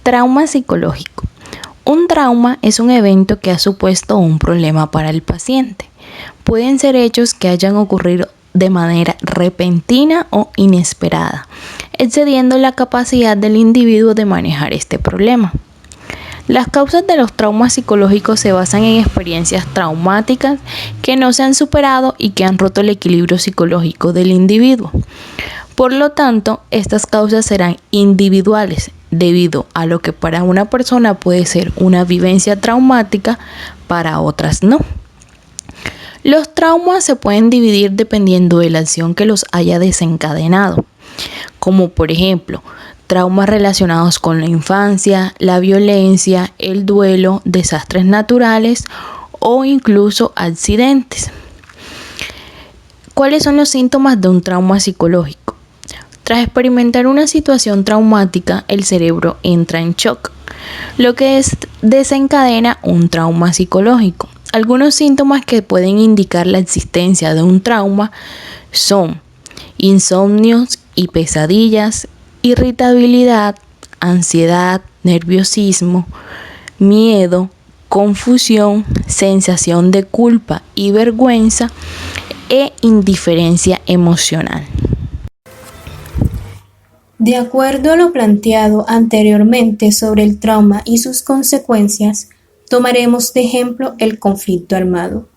Trauma psicológico. Un trauma es un evento que ha supuesto un problema para el paciente. Pueden ser hechos que hayan ocurrido de manera repentina o inesperada, excediendo la capacidad del individuo de manejar este problema. Las causas de los traumas psicológicos se basan en experiencias traumáticas que no se han superado y que han roto el equilibrio psicológico del individuo. Por lo tanto, estas causas serán individuales, debido a lo que para una persona puede ser una vivencia traumática, para otras no. Los traumas se pueden dividir dependiendo de la acción que los haya desencadenado, como por ejemplo, traumas relacionados con la infancia, la violencia, el duelo, desastres naturales o incluso accidentes. ¿Cuáles son los síntomas de un trauma psicológico? Tras experimentar una situación traumática, el cerebro entra en shock, lo que desencadena un trauma psicológico. Algunos síntomas que pueden indicar la existencia de un trauma son insomnios y pesadillas, irritabilidad, ansiedad, nerviosismo, miedo, confusión, sensación de culpa y vergüenza e indiferencia emocional. De acuerdo a lo planteado anteriormente sobre el trauma y sus consecuencias, tomaremos de ejemplo el conflicto armado.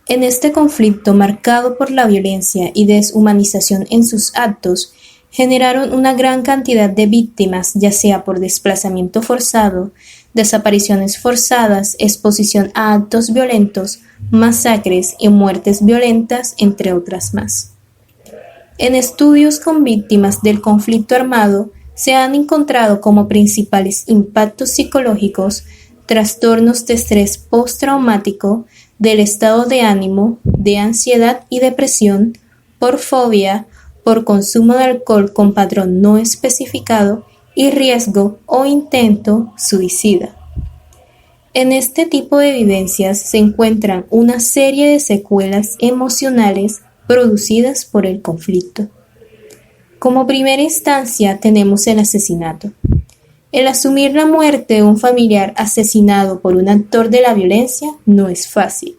En este conflicto, marcado por la violencia y deshumanización en sus actos, generaron una gran cantidad de víctimas, ya sea por desplazamiento forzado, desapariciones forzadas, exposición a actos violentos, masacres y muertes violentas, entre otras más. En estudios con víctimas del conflicto armado, se han encontrado como principales impactos psicológicos trastornos de estrés postraumático, del estado de ánimo, de ansiedad y depresión, por fobia, por consumo de alcohol con patrón no especificado y riesgo o intento suicida. En este tipo de vivencias se encuentran una serie de secuelas emocionales producidas por el conflicto. Como primera instancia tenemos el asesinato. El asumir la muerte de un familiar asesinado por un actor de la violencia no es fácil.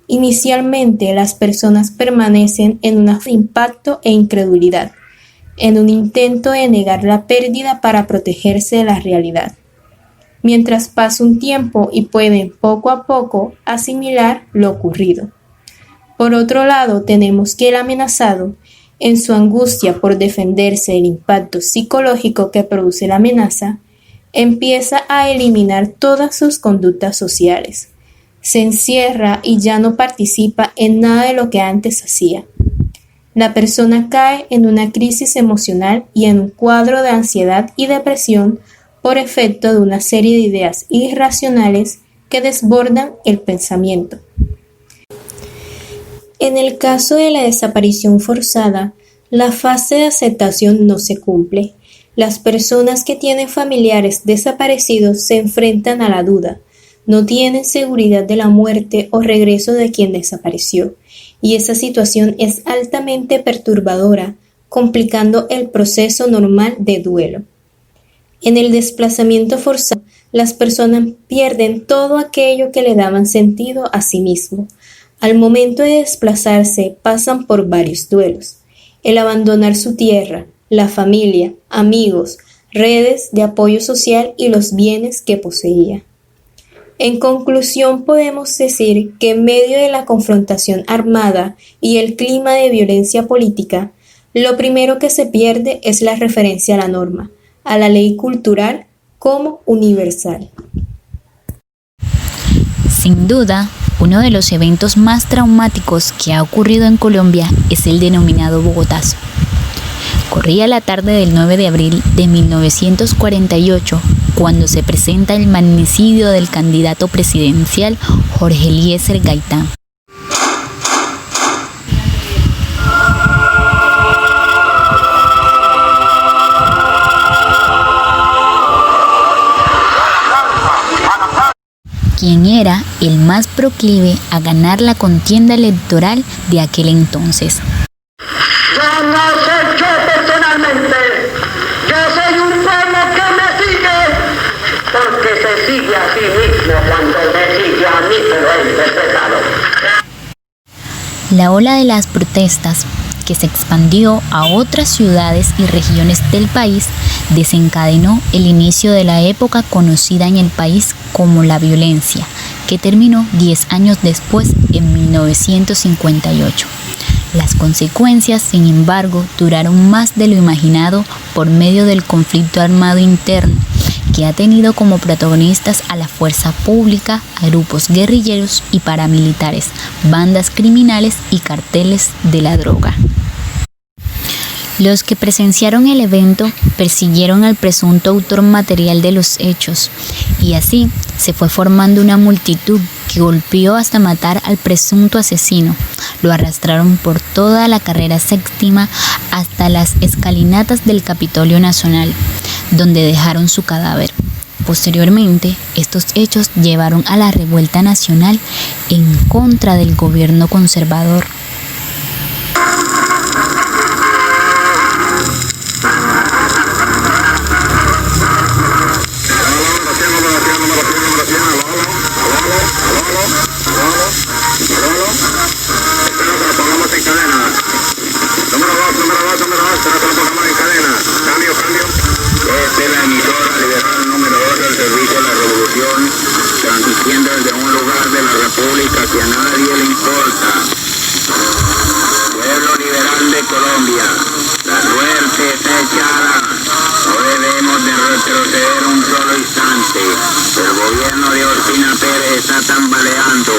Inicialmente, las personas permanecen en un impacto e incredulidad, en un intento de negar la pérdida para protegerse de la realidad. Mientras pasa un tiempo y pueden poco a poco asimilar lo ocurrido. Por otro lado, tenemos que el amenazado, en su angustia por defenderse del impacto psicológico que produce la amenaza, empieza a eliminar todas sus conductas sociales. Se encierra y ya no participa en nada de lo que antes hacía. La persona cae en una crisis emocional y en un cuadro de ansiedad y depresión por efecto de una serie de ideas irracionales que desbordan el pensamiento. En el caso de la desaparición forzada, la fase de aceptación no se cumple. Las personas que tienen familiares desaparecidos se enfrentan a la duda, no tienen seguridad de la muerte o regreso de quien desapareció, y esa situación es altamente perturbadora, complicando el proceso normal de duelo. En el desplazamiento forzado, las personas pierden todo aquello que le daban sentido a sí mismo. Al momento de desplazarse, pasan por varios duelos. El abandonar su tierra, la familia, amigos, redes de apoyo social y los bienes que poseía. En conclusión, podemos decir que en medio de la confrontación armada y el clima de violencia política, lo primero que se pierde es la referencia a la norma, a la ley cultural como universal. Sin duda, uno de los eventos más traumáticos que ha ocurrido en Colombia es el denominado Bogotazo. Corría la tarde del 9 de abril de 1948, cuando se presenta el magnicidio del candidato presidencial Jorge Eliezer Gaitán. Quien era el más proclive a ganar la contienda electoral de aquel entonces. Yo no soy yo personalmente, yo soy un pueblo que me sigue La ola de las protestas, que se expandió a otras ciudades y regiones del país, desencadenó el inicio de la época conocida en el país como la violencia, que terminó 10 años después, en 1958. Las consecuencias, sin embargo, duraron más de lo imaginado por medio del conflicto armado interno, que ha tenido como protagonistas a la fuerza pública, a grupos guerrilleros y paramilitares, bandas criminales y carteles de la droga. Los que presenciaron el evento persiguieron al presunto autor material de los hechos, y así se fue formando una multitud que golpeó hasta matar al presunto asesino. Lo arrastraron por toda la carrera séptima hasta las escalinatas del Capitolio Nacional, donde dejaron su cadáver. Posteriormente, estos hechos llevaron a la revuelta nacional en contra del gobierno conservador. Esta es la emisora liberal número 2 del servicio de la revolución, transmitiendo desde un lugar de la república que a nadie le importa. Pueblo liberal de Colombia, la suerte está echada. No debemos de retroceder un solo instante. El gobierno de Orsina Pérez está tambaleando.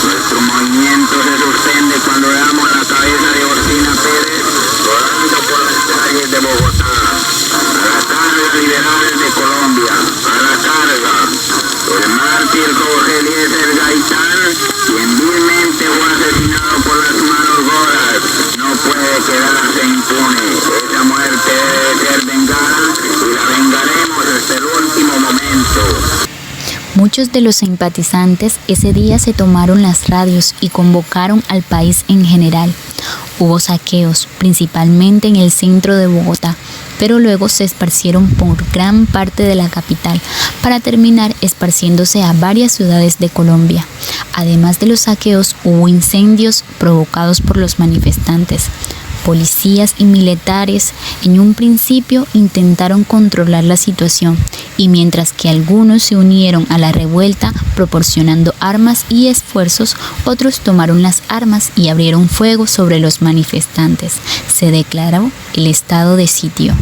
Nuestro movimiento se suspende cuando veamos la cabeza de Orsina Pérez rodando por las calles de Bogotá. A la carga, liberales de Colombia, a la carga. El mártir Jorge Eliezer Gaitán, quien vilmente fue asesinado por las manos goras, no puede quedarse impune. Esa muerte debe ser vengada y la vengaremos hasta el último momento. Muchos de los simpatizantes ese día se tomaron las radios y convocaron al país en general. Hubo saqueos, principalmente en el centro de Bogotá, pero luego se esparcieron por gran parte de la capital, para terminar esparciéndose a varias ciudades de Colombia. Además de los saqueos, hubo incendios provocados por los manifestantes. Policías y militares en un principio intentaron controlar la situación, y mientras que algunos se unieron a la revuelta proporcionando armas y esfuerzos, otros tomaron las armas y abrieron fuego sobre los manifestantes. Se declaró el estado de sitio.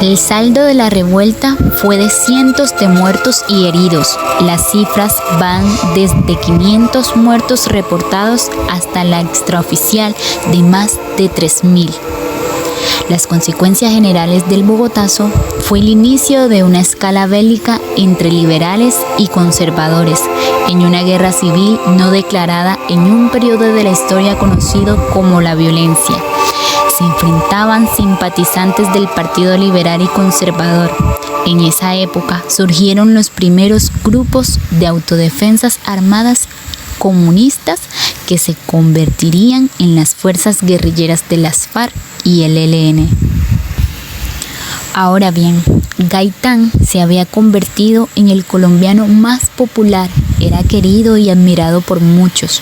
El saldo de la revuelta fue de cientos de muertos y heridos. Las cifras van desde 500 muertos reportados hasta la extraoficial de más de 3.000. Las consecuencias generales del Bogotazo fue el inicio de una escala bélica entre liberales y conservadores, en una guerra civil no declarada en un periodo de la historia conocido como la violencia. Se enfrentaban simpatizantes del Partido Liberal y Conservador. En esa época surgieron los primeros grupos de autodefensas armadas comunistas que se convertirían en las fuerzas guerrilleras de las FARC y el ELN. Ahora bien, Gaitán se había convertido en el colombiano más popular, era querido y admirado por muchos.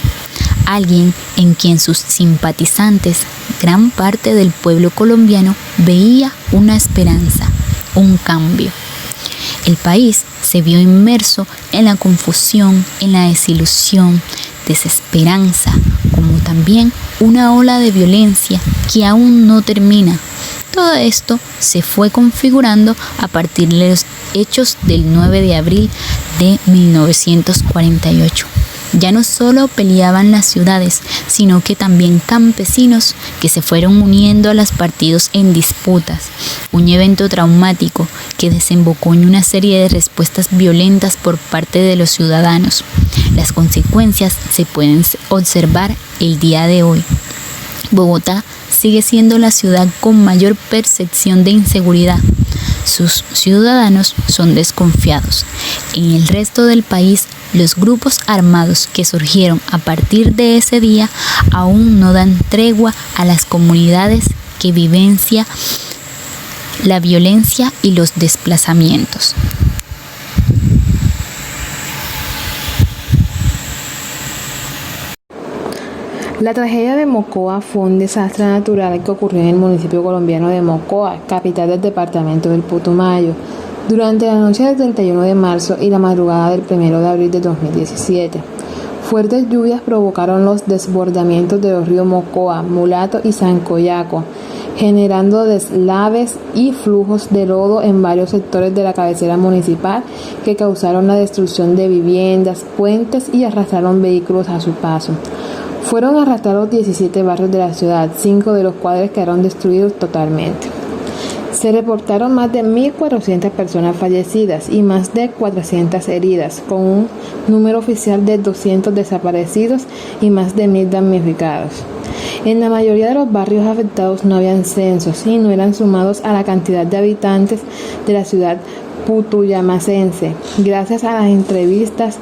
Alguien en quien sus simpatizantes, gran parte del pueblo colombiano, veía una esperanza, un cambio. El país se vio inmerso en la confusión, en la desilusión, desesperanza, como también una ola de violencia que aún no termina. Todo esto se fue configurando a partir de los hechos del 9 de abril de 1948. Ya no solo peleaban las ciudades, sino que también campesinos que se fueron uniendo a los partidos en disputas. Un evento traumático que desembocó en una serie de respuestas violentas por parte de los ciudadanos. Las consecuencias se pueden observar el día de hoy. Bogotá sigue siendo la ciudad con mayor percepción de inseguridad. Sus ciudadanos son desconfiados. En el resto del país, los grupos armados que surgieron a partir de ese día aún no dan tregua a las comunidades que vivencian la violencia y los desplazamientos. La tragedia de Mocoa fue un desastre natural que ocurrió en el municipio colombiano de Mocoa, capital del departamento del Putumayo, durante la noche del 31 de marzo y la madrugada del 1 de abril de 2017. Fuertes lluvias provocaron los desbordamientos de los ríos Mocoa, Mulato y Sancoyaco, generando deslaves y flujos de lodo en varios sectores de la cabecera municipal que causaron la destrucción de viviendas, puentes y arrastraron vehículos a su paso. Fueron arrastrados 17 barrios de la ciudad, 5 de los cuales quedaron destruidos totalmente. Se reportaron más de 1.400 personas fallecidas y más de 400 heridas, con un número oficial de 200 desaparecidos y más de 1.000 damnificados. En la mayoría de los barrios afectados no habían censos y no eran sumados a la cantidad de habitantes de la ciudad putuyamacense. Gracias a las entrevistas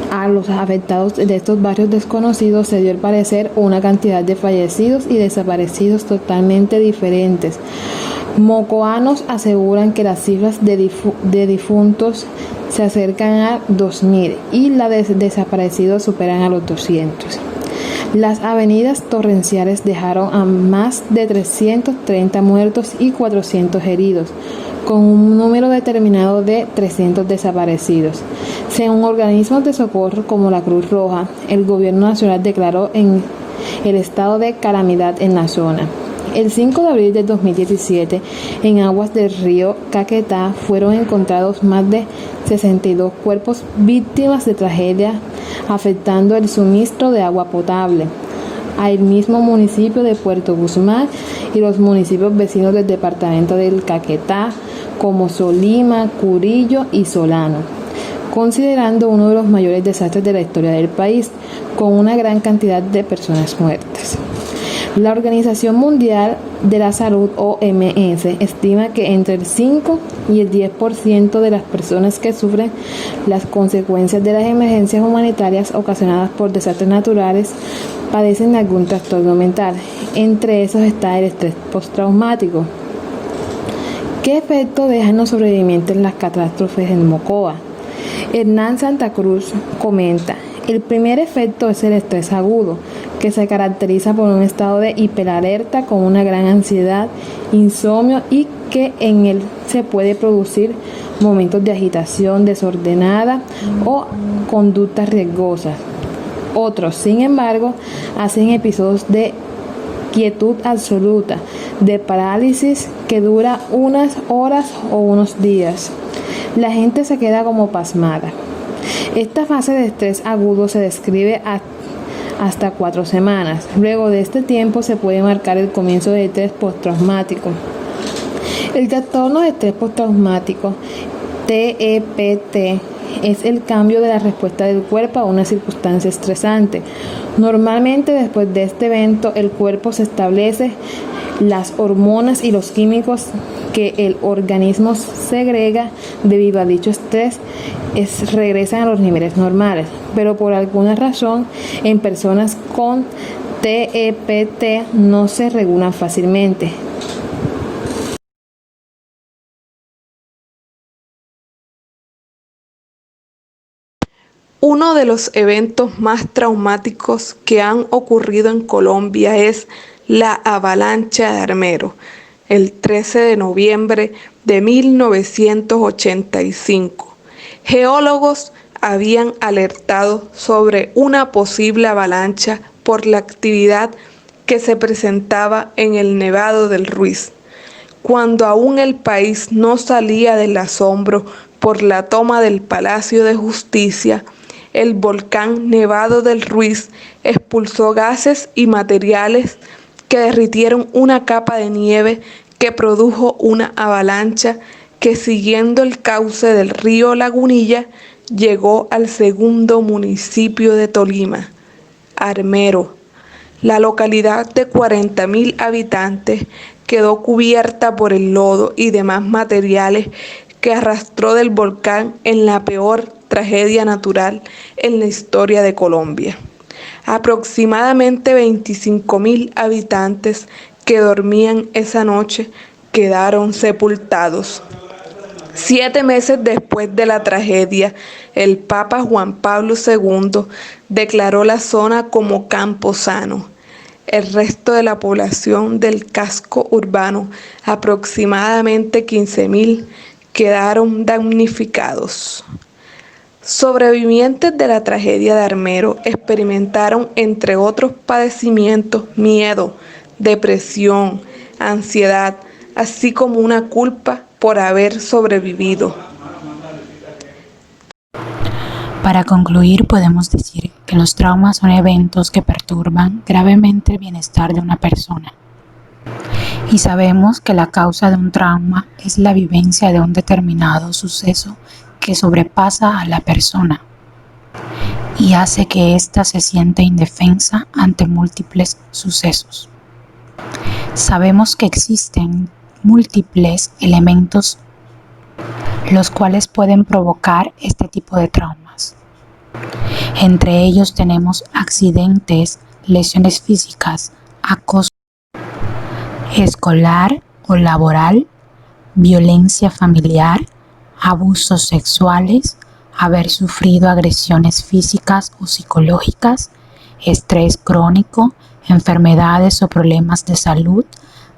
a los afectados de estos barrios desconocidos se dio al parecer una cantidad de fallecidos y desaparecidos totalmente diferentes. Mocoanos aseguran que las cifras de difuntos se acercan a 2.000 y las de desaparecidos superan a los 200. Las avenidas torrenciales dejaron a más de 330 muertos y 400 heridos, con un número determinado de 300 desaparecidos. Según organismos de socorro como la Cruz Roja, el gobierno nacional declaró en el estado de calamidad en la zona. El 5 de abril de 2017, en aguas del río Caquetá, fueron encontrados más de 62 cuerpos víctimas de tragedia, afectando el suministro de agua potable al mismo municipio de Puerto Guzmán y los municipios vecinos del departamento del Caquetá, como Solima, Curillo y Solano, considerando uno de los mayores desastres de la historia del país, con una gran cantidad de personas muertas. La Organización Mundial de la Salud, OMS, estima que entre el 5 y el 10% de las personas que sufren las consecuencias de las emergencias humanitarias ocasionadas por desastres naturales padecen de algún trastorno mental. Entre esos está el estrés postraumático. ¿Qué efecto dejan los sobrevivientes las catástrofes en Mocoa? Hernán Santa Cruz comenta: el primer efecto es el estrés agudo, que se caracteriza por un estado de hiperalerta con una gran ansiedad, insomnio y que en él se puede producir momentos de agitación desordenada o conductas riesgosas. Otros, sin embargo, hacen episodios de quietud absoluta, de parálisis que dura unas horas o unos días. La gente se queda como pasmada. Esta fase de estrés agudo se describe hasta 4 semanas. Luego de este tiempo se puede marcar el comienzo del estrés postraumático. El trastorno de estrés postraumático, TEPT, es el cambio de la respuesta del cuerpo a una circunstancia estresante. Normalmente después de este evento el cuerpo se establece las hormonas y los químicos que el organismo segrega debido a dicho estrés regresan a los niveles normales, pero por alguna razón en personas con TEPT no se regulan fácilmente. Uno de los eventos más traumáticos que han ocurrido en Colombia es la avalancha de Armero, el 13 de noviembre de 1985. Geólogos habían alertado sobre una posible avalancha por la actividad que se presentaba en el Nevado del Ruiz, cuando aún el país no salía del asombro por la toma del Palacio de Justicia. El volcán Nevado del Ruiz expulsó gases y materiales que derritieron una capa de nieve que produjo una avalancha que, siguiendo el cauce del río Lagunilla, llegó al segundo municipio de Tolima, Armero. La localidad de 40.000 habitantes quedó cubierta por el lodo y demás materiales que arrastró del volcán en la peor tragedia natural en la historia de Colombia. Aproximadamente 25.000 habitantes que dormían esa noche quedaron sepultados. 7 meses después de la tragedia, el Papa Juan Pablo II declaró la zona como camposano. El resto de la población del casco urbano, aproximadamente 15.000, quedaron damnificados. Sobrevivientes de la tragedia de Armero experimentaron, entre otros padecimientos, miedo, depresión, ansiedad, así como una culpa por haber sobrevivido. Para concluir, podemos decir que los traumas son eventos que perturban gravemente el bienestar de una persona. Y sabemos que la causa de un trauma es la vivencia de un determinado suceso que sobrepasa a la persona y hace que ésta se sienta indefensa ante múltiples sucesos. Sabemos que existen múltiples elementos los cuales pueden provocar este tipo de traumas. Entre ellos tenemos accidentes, lesiones físicas, acoso escolar o laboral, violencia familiar, abusos sexuales, haber sufrido agresiones físicas o psicológicas, estrés crónico, enfermedades o problemas de salud,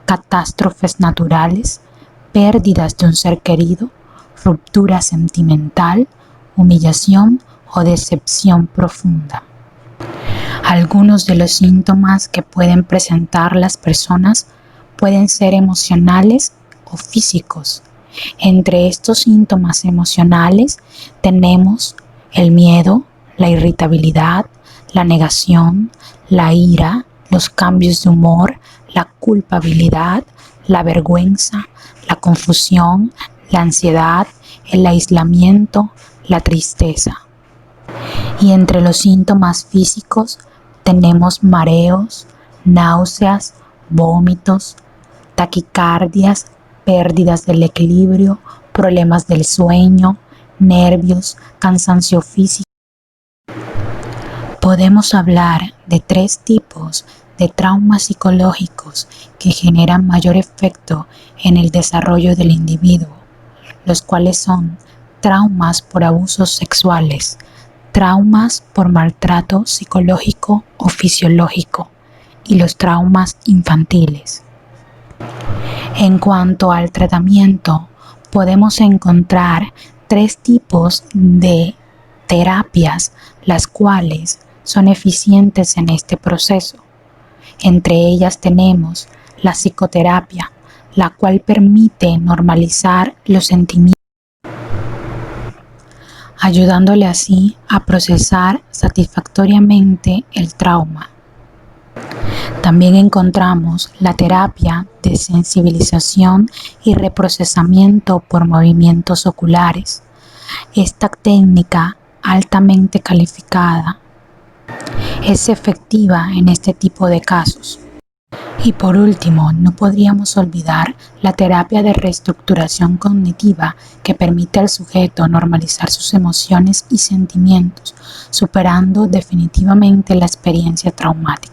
catástrofes naturales, pérdidas de un ser querido, ruptura sentimental, humillación o decepción profunda. Algunos de los síntomas que pueden presentar las personas pueden ser emocionales o físicos. Entre estos síntomas emocionales tenemos el miedo, la irritabilidad, la negación, la ira, los cambios de humor, la culpabilidad, la vergüenza, la confusión, la ansiedad, el aislamiento, la tristeza. Y entre los síntomas físicos tenemos mareos, náuseas, vómitos, taquicardias, pérdidas del equilibrio, problemas del sueño, nervios, cansancio físico. Podemos hablar de 3 tipos de traumas psicológicos que generan mayor efecto en el desarrollo del individuo, los cuales son traumas por abusos sexuales, traumas por maltrato psicológico o fisiológico y los traumas infantiles. En cuanto al tratamiento, podemos encontrar 3 tipos de terapias, las cuales son eficientes en este proceso. Entre ellas tenemos la psicoterapia, la cual permite normalizar los sentimientos, ayudándole así a procesar satisfactoriamente el trauma. También encontramos la terapia de sensibilización y reprocesamiento por movimientos oculares. Esta técnica altamente calificada es efectiva en este tipo de casos. Y por último, no podríamos olvidar la terapia de reestructuración cognitiva que permite al sujeto normalizar sus emociones y sentimientos, superando definitivamente la experiencia traumática.